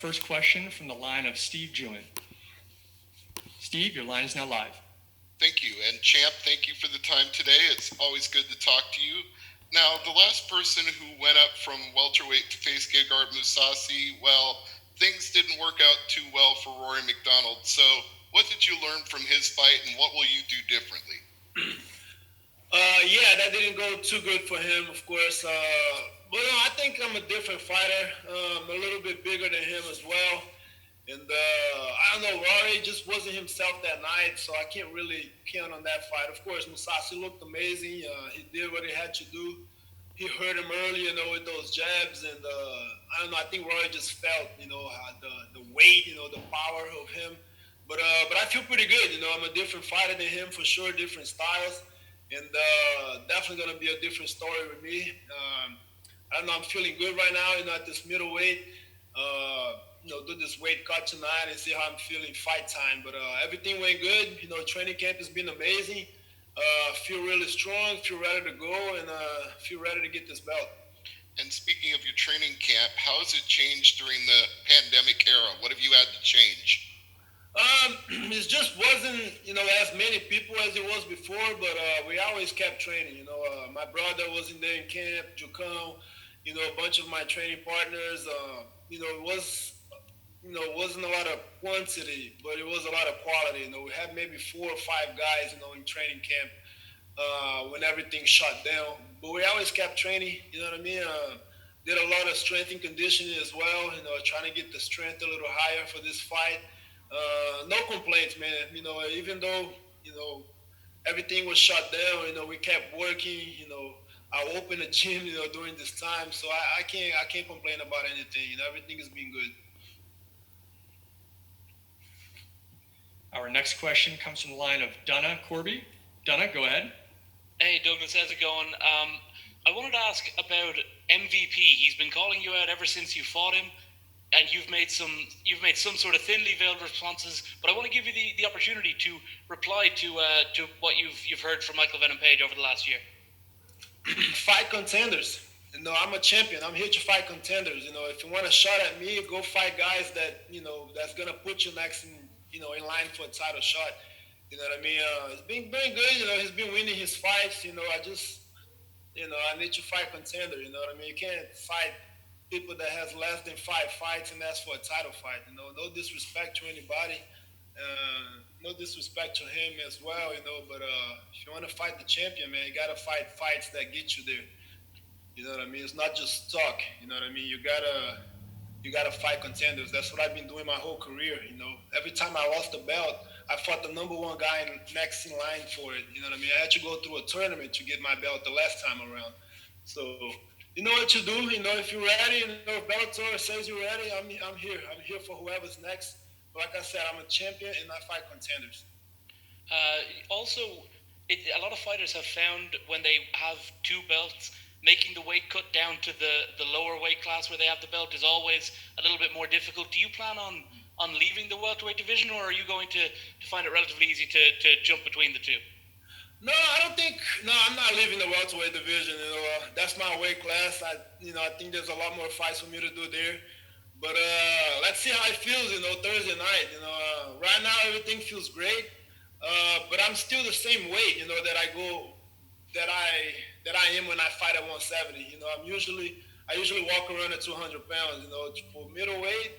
First question from the line of Steve Jewin. Steve, your line is now live. Thank you. And Champ, thank you for the time today. It's always good to talk to you. Now, the last person who went up from welterweight to face Gegard Mousasi, well, things didn't work out too well for Rory McDonald. So what did you learn from his fight, and what will you do differently? Yeah, that didn't go too good for him, of course. But I think I'm a different fighter, a little bit bigger than him as well. And I don't know, Rory just wasn't himself that night, so I can't really count on that fight. Of course, Mousasi looked amazing. He did what he had to do. He hurt him early, with those jabs, and I don't know. I think Roy just felt, how the weight, the power of him. But I feel pretty good. I'm a different fighter than him for sure, different styles, and definitely gonna be a different story with me. I don't know. I'm feeling good right now. At this middleweight. Do this weight cut tonight and see how I'm feeling fight time. But everything went good. Training camp has been amazing. Feel really strong, feel ready to go, and feel ready to get this belt. And speaking of your training camp, how has it changed during the pandemic era? What have you had to change? It just wasn't, as many people as it was before, but we always kept training. My brother was in there in camp, Jucão, a bunch of my training partners. It was wasn't a lot of quantity, but it was a lot of quality. We had maybe 4 or 5 guys, in training camp when everything shut down. But we always kept training, you know what I mean? Did a lot of strength and conditioning as well, trying to get the strength a little higher for this fight. No complaints, man. Even though, everything was shut down, we kept working, I opened a gym, during this time. So I can't complain about anything. Everything has been good. Our next question comes from the line of Donna Corby. Donna, go ahead. Hey, Douglas, how's it going? I wanted to ask about MVP. He's been calling you out ever since you fought him, and you've made some sort of thinly veiled responses. But I want to give you the opportunity to reply to what you've heard from Michael Venom Page over the last year. Fight contenders. I'm a champion. I'm here to fight contenders. If you want a shot at me, go fight guys that that's gonna put you next in line for a title shot. You know what I mean? It's been very good. He's been winning his fights. I need to fight contender. You know what I mean? You can't fight people that has less than 5 fights and ask for a title fight. No disrespect to anybody. No disrespect to him as well. But if you want to fight the champion, man, you gotta fight fights that get you there. You know what I mean? It's not just talk. You know what I mean? You gotta fight contenders. That's what I've been doing my whole career. Every time I lost the belt, I fought the number one guy next in line for it. You know what I mean? I had to go through a tournament to get my belt the last time around. So you know what you do. If you're ready, if Bellator says you're ready, I'm here. I'm here for whoever's next. But like I said, I'm a champion and I fight contenders. Also, a lot of fighters have found when they have 2 belts, making the weight cut down to the lower weight class where they have the belt is always a little bit more difficult. Do you plan on leaving the welterweight division, or are you going to find it relatively easy to jump between the 2? No, I'm not leaving the welterweight division. That's my weight class. I think there's a lot more fights for me to do there. But let's see how it feels, Thursday night. Right now everything feels great. But I'm still the same weight, that I am when I fight at 170. I usually walk around at 200 pounds. For middleweight,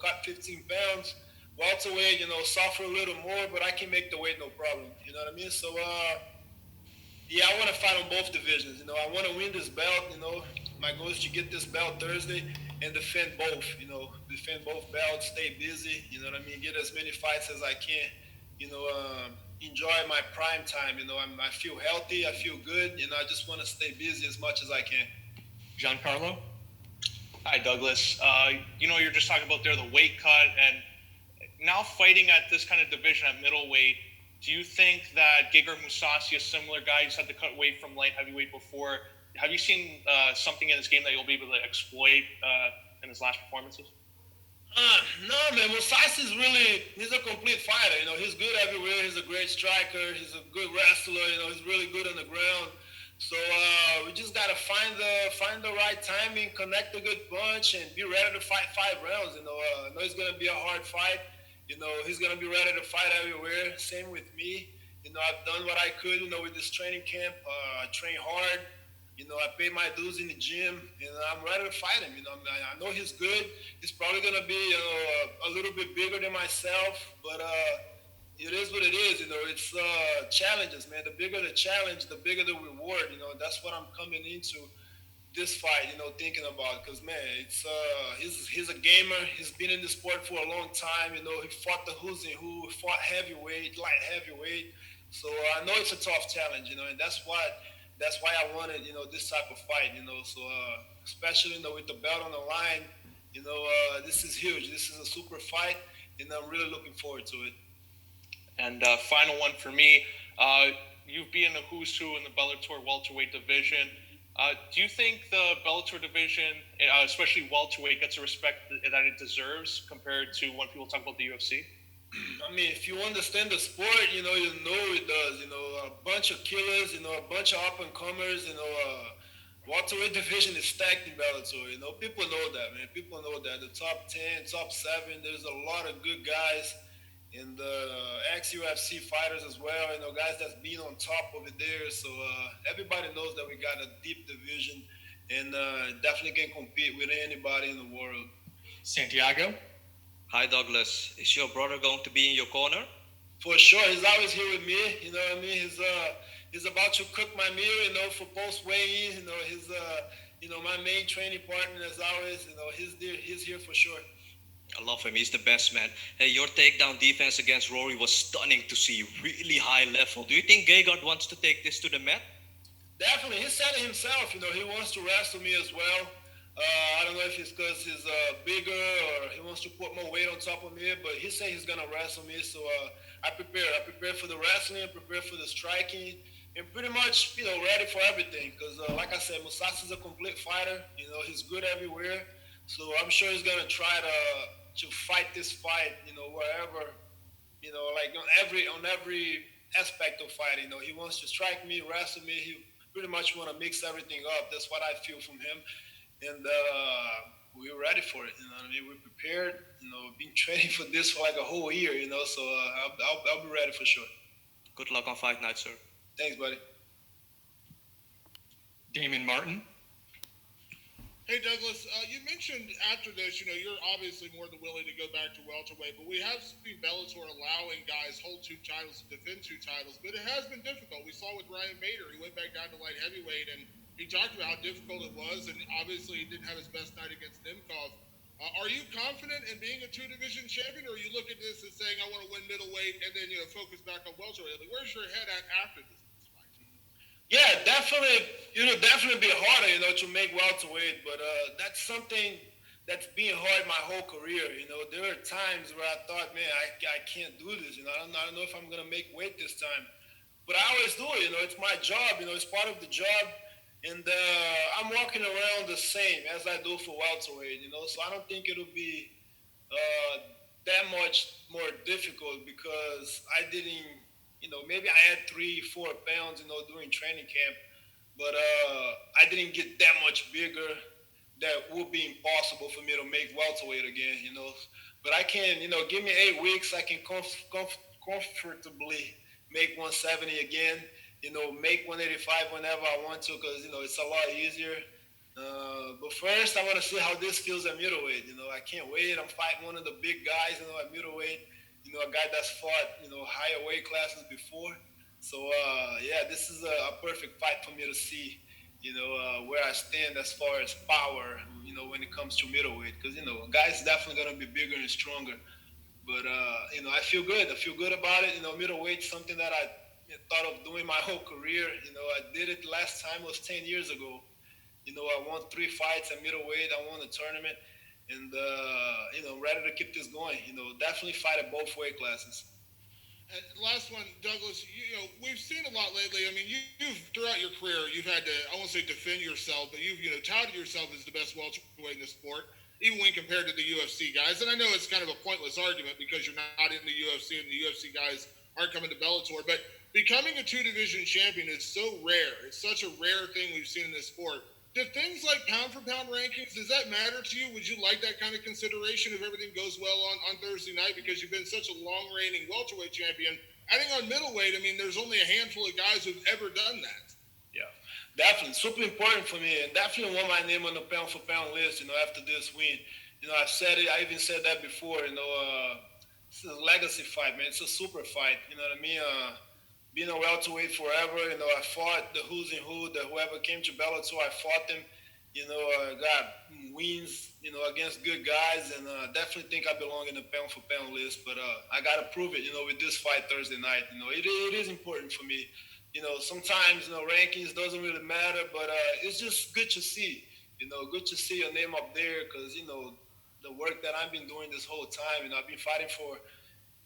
cut 15 pounds. Welterweight, suffer a little more, but I can make the weight no problem. You know what I mean? So, yeah, I want to fight on both divisions. I want to win this belt. My goal is to get this belt Thursday and defend both. Defend both belts, stay busy. You know what I mean? Get as many fights as I can. Enjoy my prime time. I feel healthy. I feel good. I just want to stay busy as much as I can. Giancarlo? Hi, Douglas. You're just talking about there the weight cut, and now fighting at this kind of division at middleweight, do you think that Gegard Mousasi, a similar guy who's had to cut weight from light heavyweight before, have you seen something in his game that you'll be able to exploit in his last performances? No, man. Mousasi's he's a complete fighter. He's good everywhere. He's a great striker. He's a good wrestler. He's really good on the ground. So we just gotta find the right timing, connect a good punch, and be ready to fight 5 rounds. I know it's gonna be a hard fight. He's gonna be ready to fight everywhere. Same with me. I've done what I could. With this training camp, I train hard. I pay my dues in the gym, and I'm ready to fight him. I know he's good. He's probably gonna be a little bit bigger than myself, but it is what it is. It's challenges, man. The bigger the challenge, the bigger the reward. That's what I'm coming into this fight. Thinking about, because man, it's he's a gamer. He's been in the sport for a long time. He fought the who's and who, fought heavyweight, light heavyweight. So I know it's a tough challenge. And that's why I wanted this type of fight. So especially with the belt on the line. This is huge. This is a super fight, and I'm really looking forward to it. And final one for me, you've been a who's who in the Bellator welterweight division. Do you think the Bellator division, especially welterweight, gets the respect that it deserves compared to when people talk about the UFC? I mean, if you understand the sport, you know it does. A bunch of killers, a bunch of up and comers. Welterweight division is stacked in Bellator. People know that, man. People know that. The top 10, top 7, there's a lot of good guys. And the ex-UFC fighters as well, guys that's been on top over there. So everybody knows that we got a deep division, and definitely can compete with anybody in the world. Santiago? Hi, Douglas. Is your brother going to be in your corner? For sure, he's always here with me. You know what I mean? He's about to cook my meal. For post weigh-in. He's my main training partner as always. He's here for sure. I love him. He's the best, man. Hey, your takedown defense against Rory was stunning to see. Really high level. Do you think Gegard wants to take this to the mat? Definitely. He said it himself. He wants to wrestle me as well. I don't know if it's because he's bigger or he wants to put more weight on top of me, but he said he's going to wrestle me. So I prepare. I prepare for the wrestling, prepare for the striking, and pretty much, ready for everything. Because like I said, Mousasi's a complete fighter. He's good everywhere. So I'm sure he's going to try to fight this fight, wherever, like on every aspect of fighting. He wants to strike me, wrestle me. He pretty much want to mix everything up. That's what I feel from him. And we're ready for it. We're prepared. Been training for this for like a whole year. So I'll be ready for sure. Good luck on fight night, sir. Thanks, buddy. Damon Martin? Hey, Douglas, you mentioned after this, you're obviously more than willing to go back to welterweight, but we have seen Bellator allowing guys hold 2 titles and defend 2 titles, but it has been difficult. We saw with Ryan Bader, he went back down to light heavyweight, and he talked about how difficult it was, and obviously he didn't have his best night against Nemkov. Are you confident in being a 2-division champion, or you look at this and saying, I want to win middleweight, and then, focus back on welterweight? Like, where's your head at after this? Yeah, definitely. Definitely be harder, to make welterweight. But that's something that's been hard my whole career. There are times where I thought, man, I can't do this. I don't know if I'm gonna make weight this time. But I always do it. It's my job. It's part of the job. And I'm walking around the same as I do for welterweight. So I don't think it'll be that much more difficult because I didn't. Maybe I had 3-4 pounds, during training camp, but I didn't get that much bigger. That would be impossible for me to make welterweight again, But I can, give me 8 weeks, I can comfortably make 170 again, make 185 whenever I want to, because, it's a lot easier. But first, I want to see how this feels at middleweight. I can't wait. I'm fighting one of the big guys, at middleweight. A guy that's fought, higher weight classes before. So, this is a perfect fight for me to see, where I stand as far as power, when it comes to middleweight. Because, guys definitely going to be bigger and stronger. But, I feel good. I feel good about it. Middleweight is something that I thought of doing my whole career. I did it last time was 10 years ago. I won 3 fights at middleweight. I won a tournament. And, ready to keep this going. Definitely fight at both weight classes. And last one, Douglas, we've seen a lot lately. I mean, you've throughout your career, you've had to, I won't say defend yourself, but you've, touted yourself as the best welterweight in the sport, even when compared to the UFC guys. And I know it's kind of a pointless argument because you're not in the UFC and the UFC guys aren't coming to Bellator. But becoming a two-division champion is so rare. It's such a rare thing we've seen in this sport. Do things like pound-for-pound rankings, does that matter to you? Would you like that kind of consideration if everything goes well on Thursday night? Because you've been such a long-reigning welterweight champion. Adding on middleweight, I mean, there's only a handful of guys who've ever done that. Yeah, definitely. Super important for me. And definitely want my name on the pound-for-pound list, after this win. I've said it. I even said that before, it's a legacy fight, man. It's a super fight, you know what I mean? Being a welterweight forever, I fought the who's and whoever came to Bellator, I fought them, got wins, against good guys, and definitely think I belong in the pound-for-pound list, but I got to prove it, with this fight Thursday night. It is important for me. Sometimes, rankings doesn't really matter, but it's just good to see, good to see your name up there because, the work that I've been doing this whole time, I've been fighting for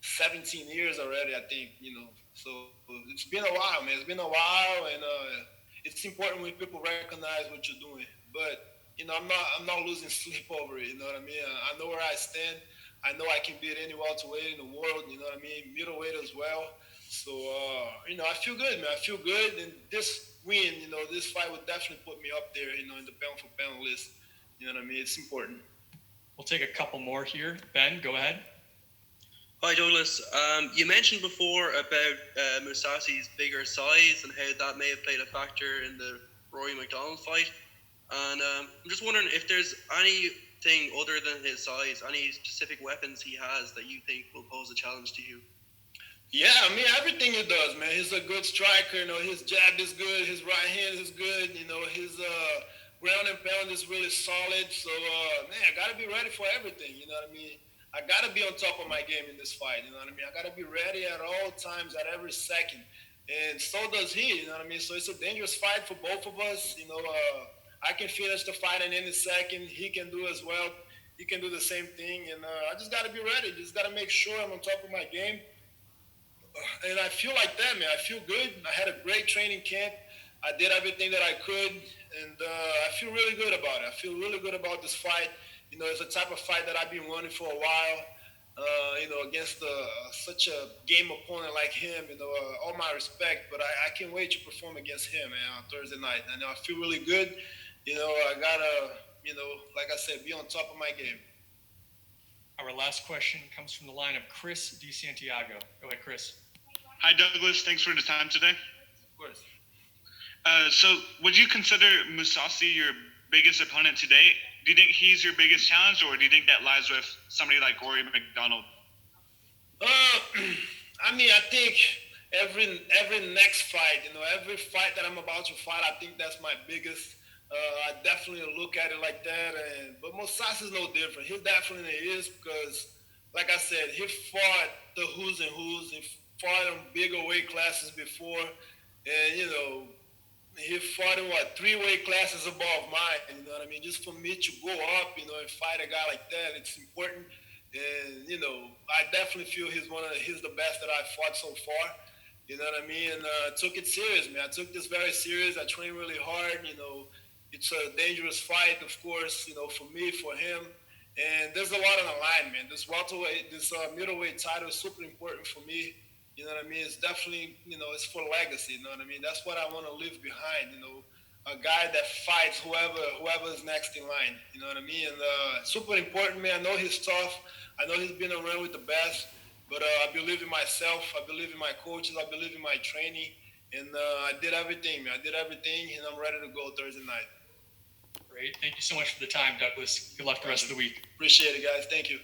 17 years already, I think, so it's been a while, man. It's been a while, and it's important when people recognize what you're doing. But I'm not losing sleep over it. You know what I mean? I know where I stand. I know I can beat any welterweight in the world. You know what I mean? Middleweight as well. So I feel good, man. I feel good, and this win, this fight would definitely put me up there, in the pound for pound list. You know what I mean? It's important. We'll take a couple more here. Ben, go ahead. Hi, Douglas. You mentioned before about Mousasi's bigger size and how that may have played a factor in the Rory McDonald fight. And I'm just wondering if there's anything other than his size, any specific weapons he has that you think will pose a challenge to you? Yeah, I mean, everything he does, man. He's a good striker. His jab is good. His right hand is good. His ground and pound is really solid. So, man, I got to be ready for everything. You know what I mean? I got to be on top of my game in this fight. You know what I mean? I got to be ready at all times, at every second. And so does he. You know what I mean? So it's a dangerous fight for both of us. I can finish the fight in any second. He can do as well. He can do the same thing. And I just got to be ready. Just got to make sure I'm on top of my game. And I feel like that, man. I feel good. I had a great training camp. I did everything that I could. And I feel really good about it. I feel really good about this fight. It's a type of fight that I've been wanting for a while, against such a game opponent like him, all my respect, but I can't wait to perform against him, man, on Thursday night. And I feel really good. I gotta, like I said, be on top of my game. Our last question comes from the line of Chris DeSantiago. Go ahead, Chris. Hi, Douglas. Thanks for the time today. Of course. So would you consider Mousasi your biggest opponent today? Do you think he's your biggest challenge, or do you think that lies with somebody like Rory McDonald? I mean, I think every next fight, every fight that I'm about to fight, I think that's my biggest. I definitely look at it like that. But Mousasi is no different. He definitely is because, like I said, he fought the who's and who's. He fought in bigger weight classes before, and he fought in 3 weight classes above mine. You know what I mean? Just for me to go up, and fight a guy like that, it's important. And I definitely feel he's the best that I've fought so far. You know what I mean? And I took it serious, man. I took this very serious. I trained really hard. It's a dangerous fight, of course. For me, for him. And there's a lot on the line, man. This middleweight title is super important for me. You know what I mean? It's definitely, it's for legacy. You know what I mean? That's what I want to leave behind. A guy that fights whoever is next in line. You know what I mean? And super important, man. I know he's tough. I know he's been around with the best. But I believe in myself. I believe in my coaches. I believe in my training. And I did everything, man. I did everything, and I'm ready to go Thursday night. Great. Thank you so much for the time, Douglas. Good luck the rest of the week. Appreciate it, guys. Thank you.